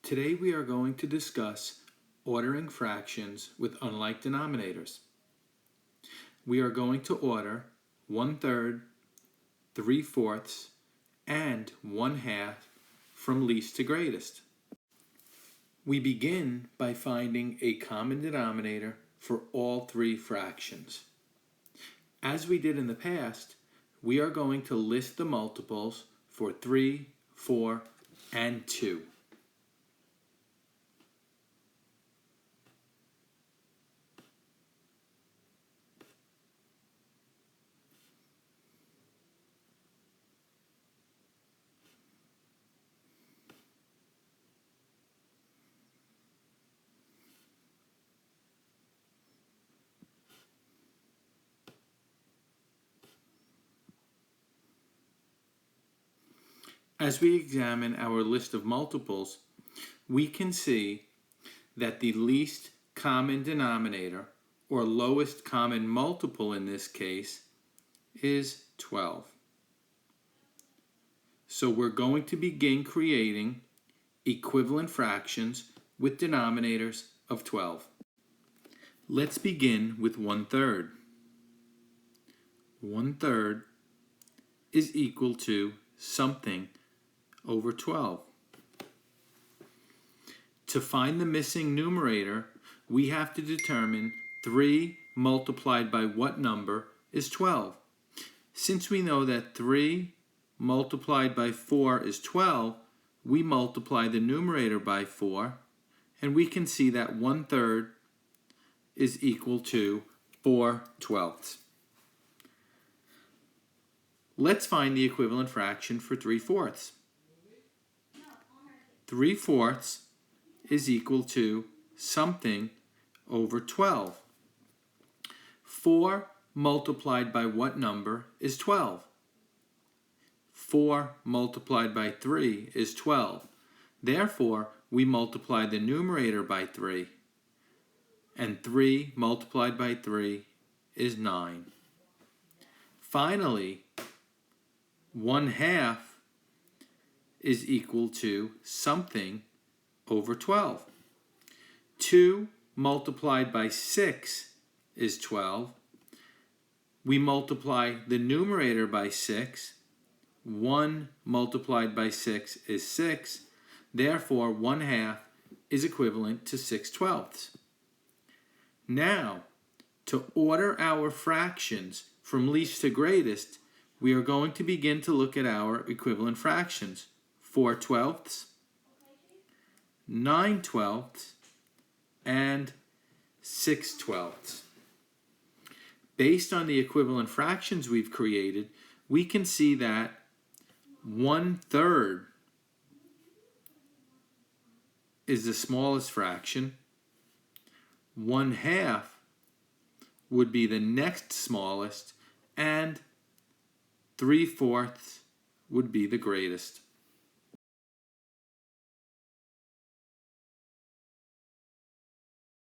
Today we are going to discuss ordering fractions with unlike denominators. We are going to order 1/3, 3/4, and 1/2 from least to greatest. We begin by finding a common denominator for all three fractions. As we did in the past, we are going to list the multiples for 3, 4, and 2. As we examine our list of multiples, we can see that the least common denominator, or lowest common multiple in this case, is 12. So we're going to begin creating equivalent fractions with denominators of 12. Let's begin with 1/3. 1/3 is equal to something over 12. To find the missing numerator, we have to determine 3 multiplied by what number is 12. Since we know that 3 multiplied by 4 is 12, we multiply the numerator by 4, and we can see that 1/3 is equal to 4/12. Let's find the equivalent fraction for 3/4. 3/4 is equal to something over 12. 4 multiplied by what number is 12? 4 multiplied by 3 is 12. Therefore, we multiply the numerator by 3. And 3 multiplied by 3 is 9. Finally, 1/2 is equal to something over 12. 2 multiplied by 6 is 12. We multiply the numerator by 6. 1 multiplied by 6 is 6. Therefore, 1/2 is equivalent to 6/12. Now, to order our fractions from least to greatest, we are going to begin to look at our equivalent fractions. 4/12, 9/12, and 6/12. Based on the equivalent fractions we've created, we can see that 1/3 is the smallest fraction. 1/2 would be the next smallest, and 3/4 would be the greatest.